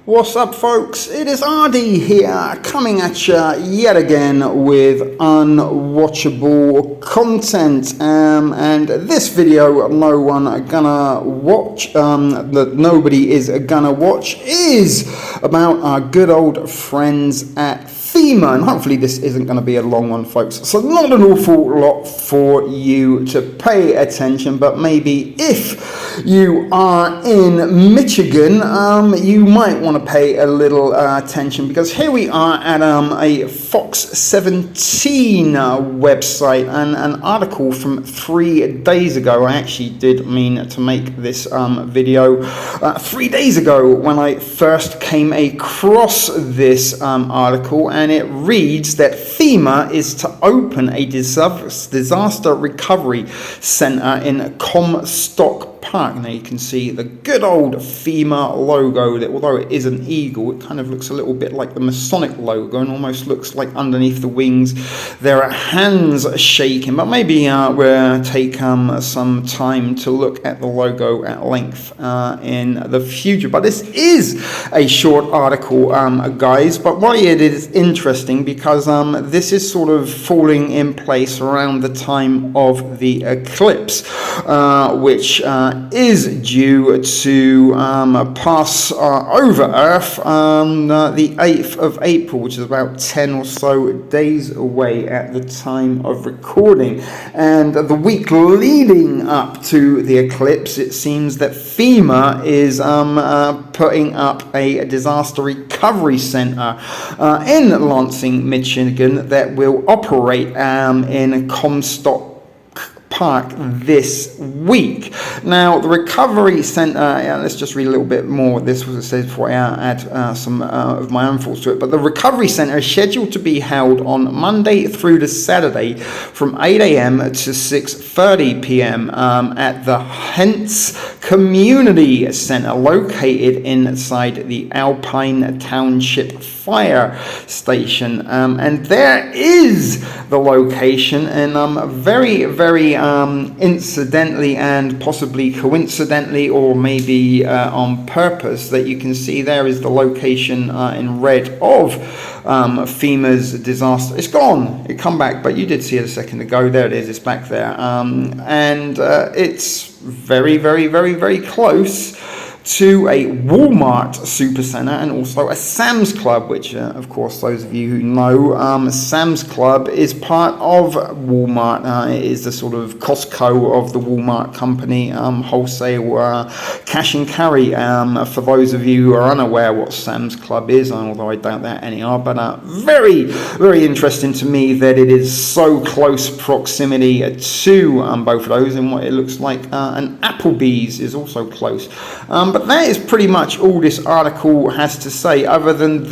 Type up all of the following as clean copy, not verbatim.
What's up, folks? It is RD here, coming at you yet again with unwatchable content. And this video, no one gonna watch, that nobody is gonna watch, is about our good old friends at FEMA, and hopefully this isn't going to be a long one, folks, so not an awful lot for you to pay attention, but maybe if you are in Michigan, you might want to pay a little attention, because here we are at a Fox 17 website, and an article from 3 days ago. I actually did mean to make this video 3 days ago when I first came across this article, and it reads that FEMA is to open a disaster recovery center in Comstock Park. Now you can see the good old FEMA logo, that although it is an eagle, it kind of looks a little bit like the Masonic logo, and almost looks like underneath the wings there are hands shaking. But maybe we'll take some time to look at the logo at length in the future. But this is a short article, guys, but why it is interesting, because this is sort of falling in place around the time of the eclipse, which is due to pass over Earth the 8th of April, which is about 10 or so days away at the time of recording. And the week leading up to the eclipse, it seems that FEMA is putting up a disaster recovery center in Lansing, Michigan, that will operate in Comstock Park this week. Now, the recovery center, let's just read a little bit more. This was, it says, before I add some of my own thoughts to it. But the recovery center is scheduled to be held on Monday through to Saturday from 8 a.m. to 6:30 p.m. At the Hentz Community Center, located inside the Alpine Township Fire Station. And there is the location, and very incidentally and possibly coincidentally, or maybe on purpose, that you can see there is the location in red of FEMA's disaster. It's gone, it come back, but you did see it a second ago. There it is, it's back there, and it's very close to a Walmart supercenter and also a Sam's Club, which of course those of you who know, Sam's Club is part of Walmart. It is the sort of Costco of the Walmart company, wholesale cash and carry. For those of you who are unaware what Sam's Club is, although I doubt that any are, but very interesting to me that it is so close proximity to both of those, and what it looks like an Applebee's is also close. But that is pretty much all this article has to say, other than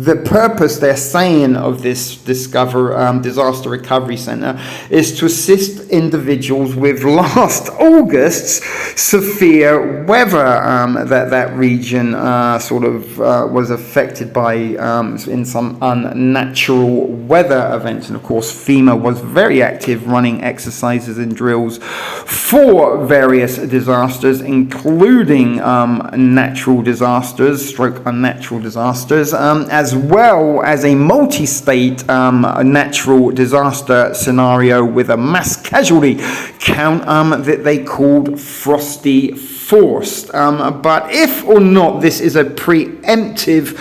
the purpose they're saying of this disaster recovery center is to assist individuals with last August's severe weather that region sort of was affected by in some unnatural weather events. And of course FEMA was very active running exercises and drills for various disasters, including natural disasters, unnatural disasters, as well as a multi-state natural disaster scenario with a mass casualty count that they called Frosty Forced. But if or not this is a preemptive,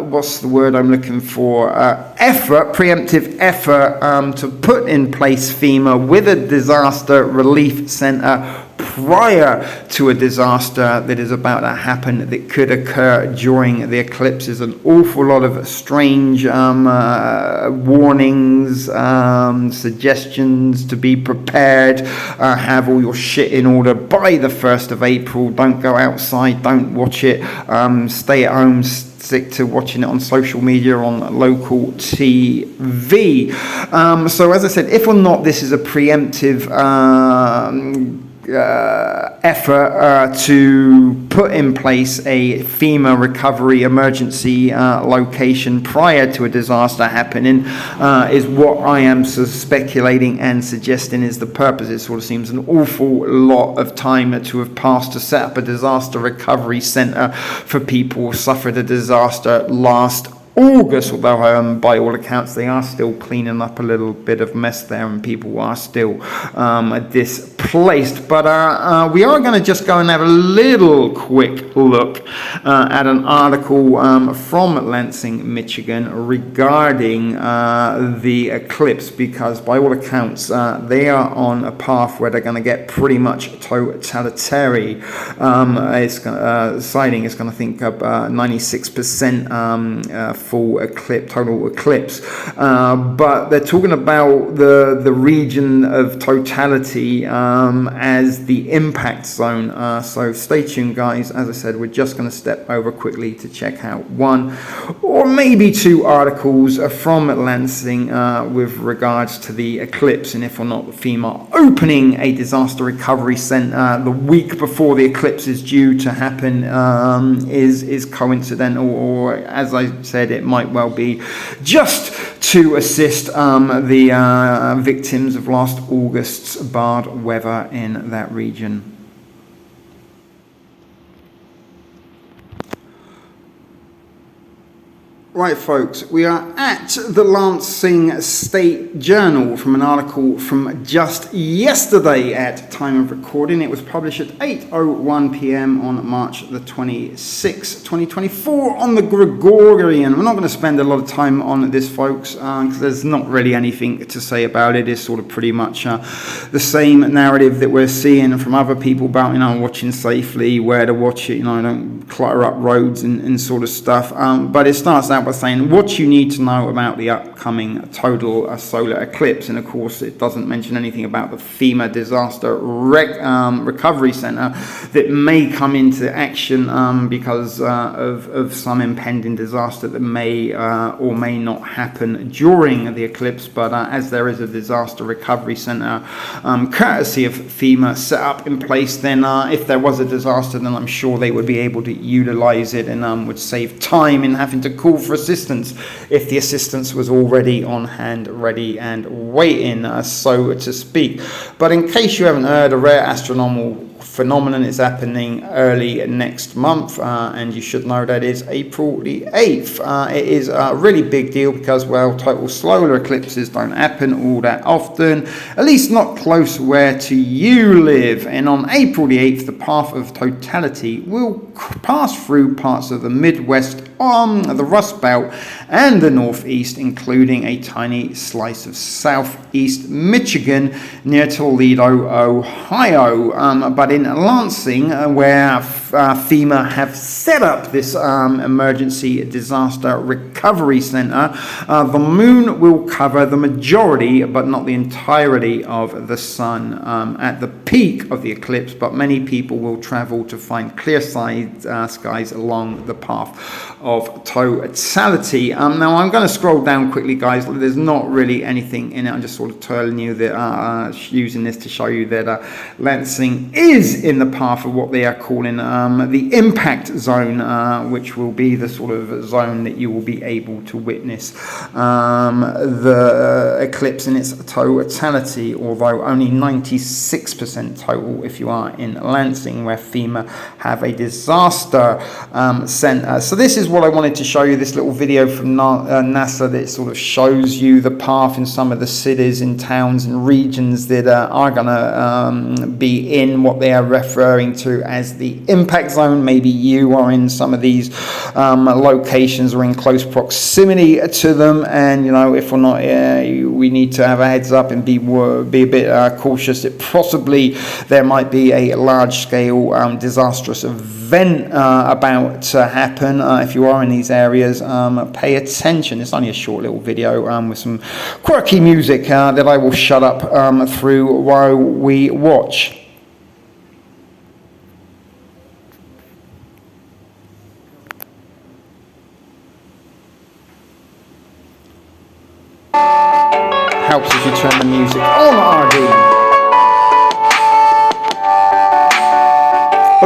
what's the word I'm looking for, preemptive effort to put in place FEMA with a disaster relief center prior to a disaster that is about to happen, that could occur during the eclipse, is an awful lot of strange warnings, suggestions to be prepared, have all your shit in order by the 1st of April, don't go outside, don't watch it, stay at home, stick to watching it on social media, on local TV. So as I said, if or not this is a preemptive effort to put in place a FEMA recovery emergency location prior to a disaster happening is what I am speculating and suggesting is the purpose. It sort of seems an awful lot of time to have passed to set up a disaster recovery centre for people who suffered a disaster last August, although by all accounts they are still cleaning up a little bit of mess there and people are still displaced. But we are going to just go and have a little quick look at an article from Lansing, Michigan regarding the eclipse, because by all accounts they are on a path where they're going to get pretty much totalitarian. Sighting is going to think up 96% full eclipse, total eclipse, but they're talking about the region of totality as the impact zone. So stay tuned, guys. As I said, we're just going to step over quickly to check out one or maybe two articles from Lansing with regards to the eclipse, and if or not FEMA opening a disaster recovery centre the week before the eclipse is due to happen is coincidental, or as I said, it might well be just to assist the victims of last August's bad weather in that region. Right, folks, we are at the Lansing State Journal from an article from just yesterday at time of recording. It was published at 8:01 p.m. on March the 26th, 2024 on the Gregorian. We're not going to spend a lot of time on this, folks, because there's not really anything to say about it. It's sort of pretty much the same narrative that we're seeing from other people about, watching safely, where to watch it, don't clutter up roads and sort of stuff. But it starts out by saying what you need to know about the upcoming total solar eclipse, and of course it doesn't mention anything about the FEMA disaster recovery center that may come into action because of some impending disaster that may or may not happen during the eclipse. But as there is a disaster recovery center courtesy of FEMA set up in place, then if there was a disaster, then I'm sure they would be able to utilize it and would save time in having to call for assistance if the assistance was already on hand, ready and waiting, so to speak. But in case you haven't heard, a rare astronomical phenomenon is happening early next month, and you should know that is April the 8th. It is a really big deal because, well, total solar eclipses don't happen all that often, at least not close where to you live. And on April the 8th, the path of totality will pass through parts of the Midwest, the Rust Belt and the Northeast, including a tiny slice of Southeast Michigan near Toledo, Ohio. But in Lansing, where FEMA have set up this emergency disaster recovery center, the moon will cover the majority but not the entirety of the sun at the peak of the eclipse, but many people will travel to find clear skies along the path of totality. Now I'm going to scroll down quickly, guys. There's not really anything in it. I'm just sort of telling you that using this to show you that Lansing is in the path of what they are calling the impact zone, which will be the sort of zone that you will be able to witness the eclipse in its totality, although only 96% total if you are in Lansing, where FEMA have a disaster center. So this is what I wanted to show you, this little video from NASA that sort of shows you the path in some of the cities and towns and regions that are going to be in what they are referring to as the impact zone. Maybe you are in some of these locations or in close proximity to them, and if or not we need to have a heads up and be a bit cautious that possibly there might be a large scale disastrous event about to happen. If you are in these areas, pay attention. It's only a short little video with some quirky music that I will shut up through while we watch. Helps if you turn the music on, RD.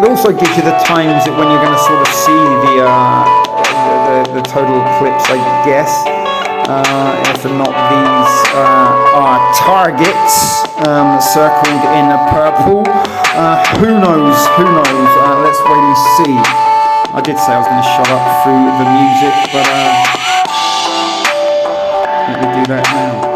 but also gives you the times when you're going to sort of see the total eclipse, I guess. If not, these are targets circled in purple. Who knows? Let's wait and see. I did say I was going to shut up through the music, but let me do that now.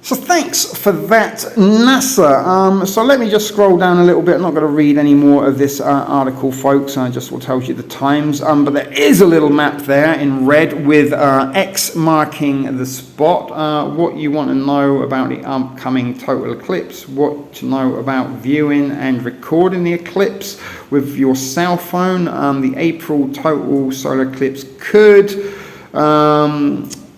So thanks for that, NASA. So let me just scroll down a little bit. I'm not going to read any more of this article, folks. I just will tell you the times. But there is a little map there in red with X marking the spot. What you want to know about the upcoming total eclipse, what to know about viewing and recording the eclipse with your cell phone. The April total solar eclipse could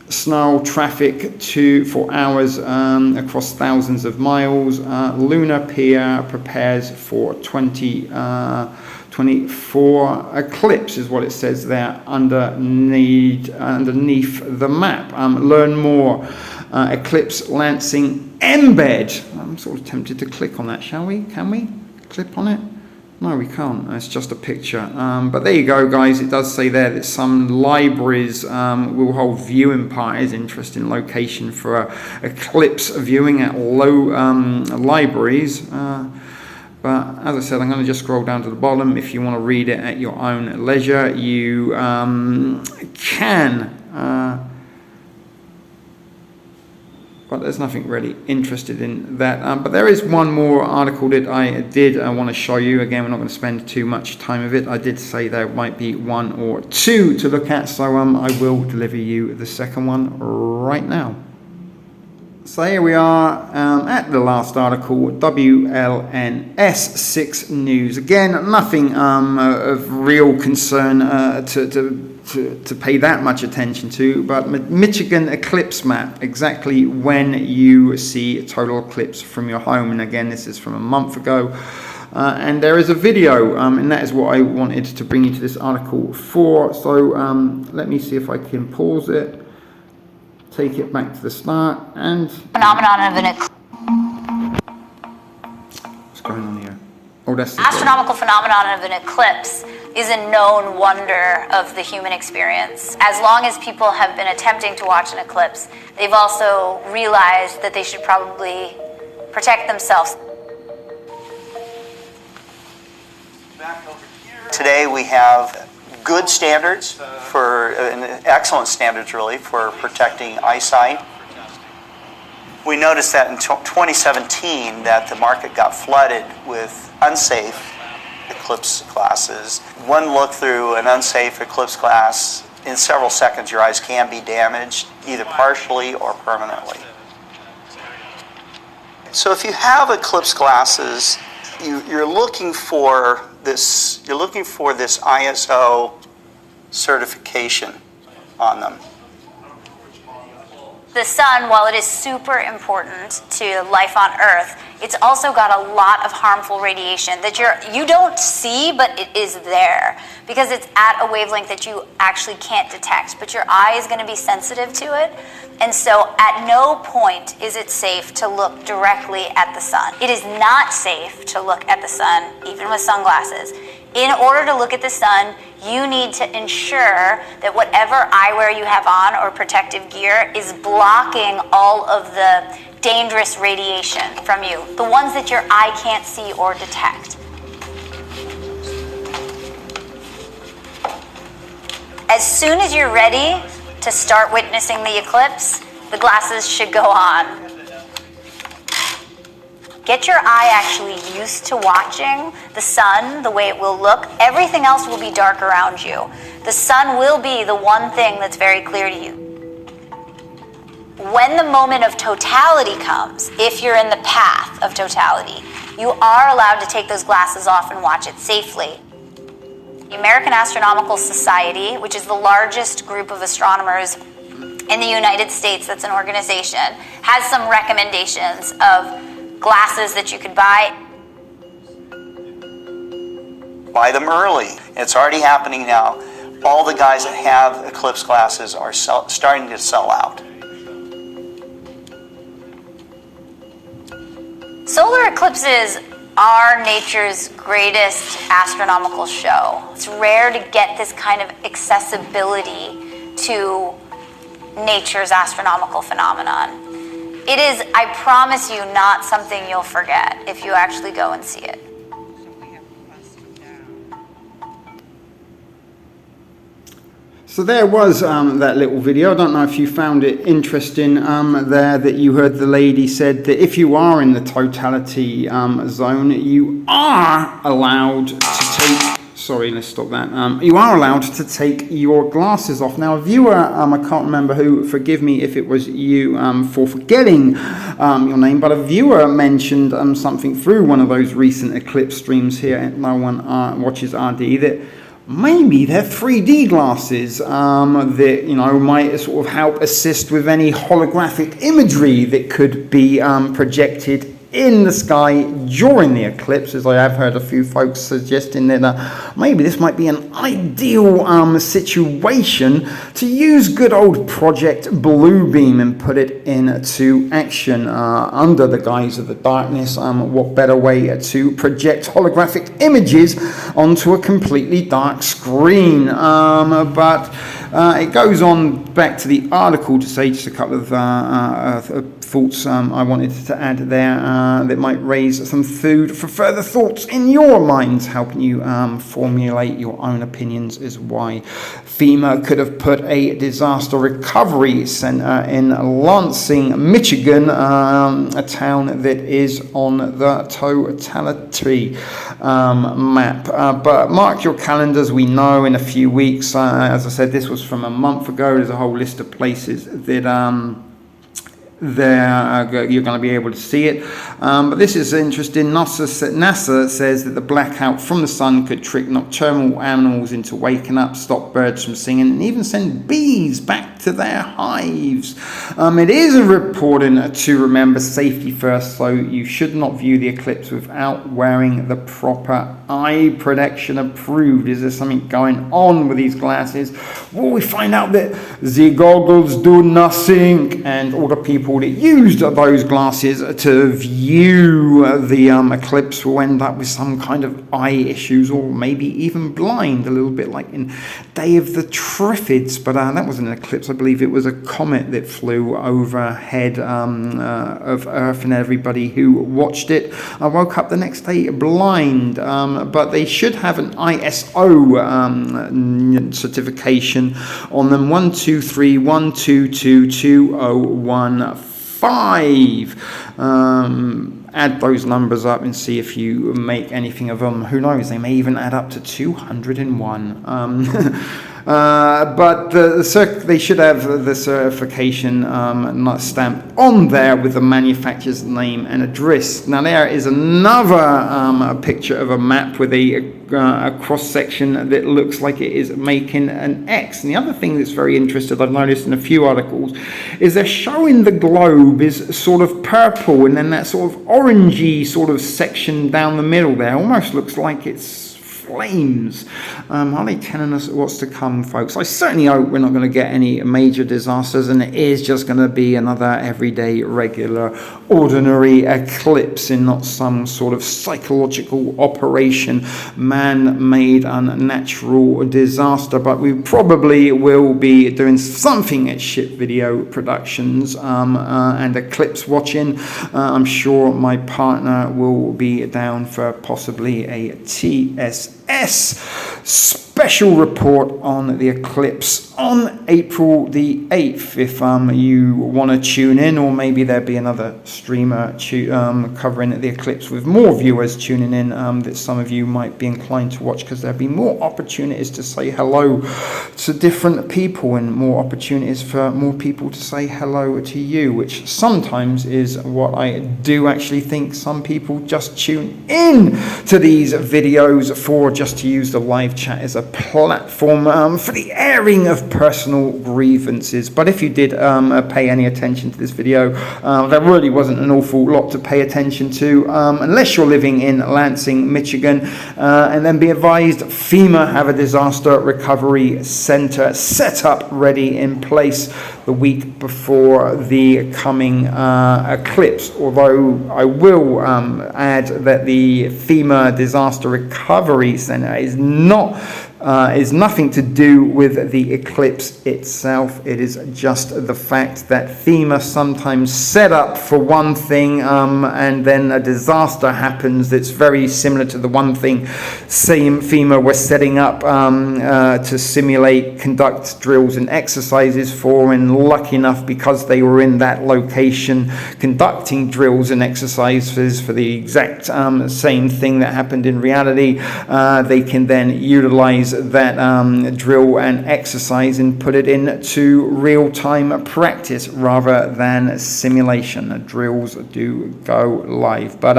snarl traffic for hours across thousands of miles. Lunar Pier prepares for 2024 eclipse is what it says there underneath the map. Learn more. Eclipse Lansing embed. I'm sort of tempted to click on that, shall we? Can we click on it? No, we can't. It's just a picture. But there you go, guys. It does say there that some libraries will hold viewing parties. Interesting location for eclipse viewing at low libraries. But as I said, I'm going to just scroll down to the bottom. If you want to read it at your own leisure, you can. But there's nothing really interested in that. But there is one more article that I did want to show you. Again, we're not going to spend too much time of it. I did say there might be one or two to look at, so I will deliver you the second one right now. So here we are at the last article, WLNS6 News. Again, nothing of real concern to pay that much attention to, but Michigan eclipse map, exactly when you see a total eclipse from your home. And again, this is from a month ago. And there is a video, and that is what I wanted to bring you to this article for. So let me see if I can pause it. Take it back to the start and phenomenon of an eclipse. What's going on here? Oh, that's the astronomical phenomenon of an eclipse is a known wonder of the human experience. As long as people have been attempting to watch an eclipse, they've also realized that they should probably protect themselves. Today we have good standards for, excellent standards really, for protecting eyesight. We noticed that in 2017 that the market got flooded with unsafe eclipse glasses. One look through an unsafe eclipse glass, in several seconds your eyes can be damaged, either partially or permanently. So if you have eclipse glasses, you're looking for this ISO certification on them. The sun, while it is super important to life on Earth, it's also got a lot of harmful radiation that you don't see, but it is there because it's at a wavelength that you actually can't detect, but your eye is going to be sensitive to it. And so at no point is it safe to look directly at the sun. It is not safe to look at the sun, even with sunglasses. In order to look at the sun, you need to ensure that whatever eyewear you have on or protective gear is blocking all of the dangerous radiation from you, the ones that your eye can't see or detect. As soon as you're ready to start witnessing the eclipse, the glasses should go on. Get your eye actually used to watching the sun, the way it will look. Everything else will be dark around you. The sun will be the one thing that's very clear to you. When the moment of totality comes, if you're in the path of totality, you are allowed to take those glasses off and watch it safely. The American Astronomical Society, which is the largest group of astronomers in the United States, that's an organization, has some recommendations of glasses that you could buy. Buy them early. It's already happening now. All the guys that have eclipse glasses are starting to sell out. Solar eclipses are nature's greatest astronomical show. It's rare to get this kind of accessibility to nature's astronomical phenomenon. It is, I promise you, not something you'll forget if you actually go and see it. So there was that little video. I don't know if you found it interesting there that you heard the lady said that if you are in the totality zone, you are allowed to take... Sorry, let's stop that. You are allowed to take your glasses off. Now, a viewer, I can't remember who, forgive me if it was you for forgetting your name, but a viewer mentioned something through one of those recent eclipse streams here at NoOneWatchesArDee that maybe they're 3D glasses that, you know, might sort of help assist with any holographic imagery that could be projected in the sky during the eclipse, as I have heard a few folks suggesting that maybe this might be an ideal situation to use good old Project Bluebeam and put it into action under the guise of the darkness. What better way to project holographic images onto a completely dark screen? But it goes on back to the article to say just a couple of thoughts I wanted to add there that might raise some food for further thoughts in your minds, helping you formulate your own opinions as why FEMA could have put a disaster recovery center in Lansing, Michigan, a town that is on the totality map. But mark your calendars, we know in a few weeks, as I said, this was from a month ago, there's a whole list of places that you're going to be able to see it. But this is interesting. NASA says that the blackout from the sun could trick nocturnal animals into waking up, stop birds from singing, and even send bees back to their hives. It is important to remember safety first, so you should not view the eclipse without wearing the proper eye protection approved. Is there something going on with these glasses? Well, we find out that the goggles do nothing, and all the people that used those glasses to view the eclipse will end up with some kind of eye issues, or maybe even blind, a little bit like in Day of the Triffids. But that wasn't an eclipse. I believe it was a comet that flew overhead of Earth, and everybody who watched it woke up the next day blind. But they should have an ISO certification on them, 12312220115. Add those numbers up and see if you make anything of them. Who knows, they may even add up to 201. But they should have the certification stamp on there with the manufacturer's name and address. Now there is another picture of a map with a cross-section that looks like it is making an X. And the other thing that's very interesting, I've noticed in a few articles, is they're showing the globe is sort of purple, and then that sort of orangey sort of section down the middle there almost looks like it's flames. Are they telling us what's to come, folks? I certainly hope we're not going to get any major disasters, and it is just going to be another everyday, regular, ordinary eclipse, and not some sort of psychological operation, man-made, unnatural disaster. But we probably will be doing something at Ship Video Productions and eclipse watching. I'm sure my partner will be down for possibly a TSS special report on the eclipse on April the 8th. If you want to tune in, or maybe there'll be another streamer covering the eclipse with more viewers tuning in that some of you might be inclined to watch, because there'll be more opportunities to say hello to different people and more opportunities for more people to say hello to you, which sometimes is what I do actually think some people just tune in to these videos for, just to use the live chat as a platform for the airing of personal grievances. But if you did pay any attention to this video, there really wasn't an awful lot to pay attention to, unless you're living in Lansing, Michigan. And then be advised, FEMA have a disaster recovery center set up, ready in place the week before the coming eclipse. Although I will add that the FEMA Disaster Recovery Center is nothing to do with the eclipse itself. It is just the fact that FEMA sometimes set up for one thing and then a disaster happens that's very similar to the one thing FEMA was setting up to simulate, conduct drills and exercises for, and lucky enough, because they were in that location conducting drills and exercises for the exact same thing that happened in reality, they can then utilize that drill and exercise and put it into real-time practice rather than simulation. Drills do go live. But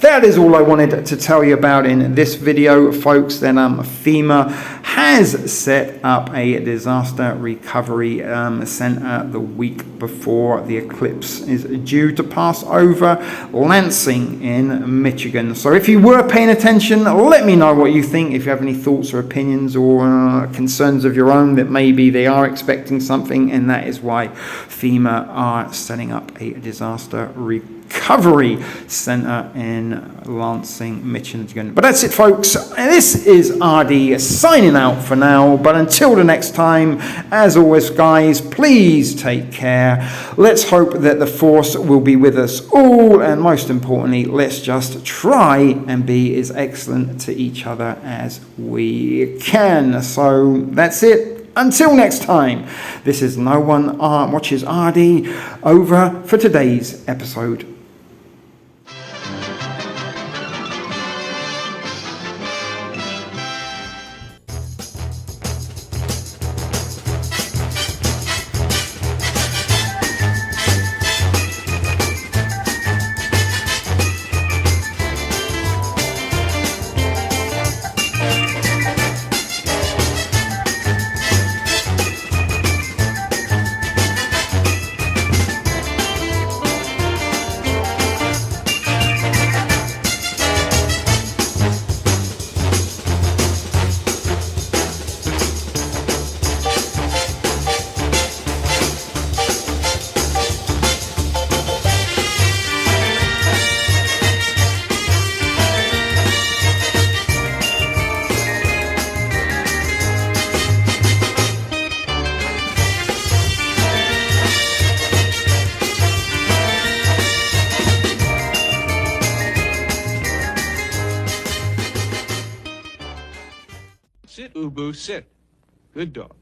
that is all I wanted to tell you about in this video, folks. Then FEMA has set up a disaster recovery center the week before the eclipse is due to pass over Lansing in Michigan. So if you were paying attention, let me know what you think. If you have any thoughts or opinions or concerns of your own, that maybe they are expecting something, and that is why FEMA are setting up a disaster recovery center in Lansing, Michigan. But that's it, folks. This is RD signing out for now. But until the next time, as always, guys, please take care. Let's hope that the force will be with us all, and most importantly, let's just try and be as excellent to each other as we can. So that's it. Until next time, this is No One Watches RD, over for today's episode. Sit, Ubu, sit. Good dog.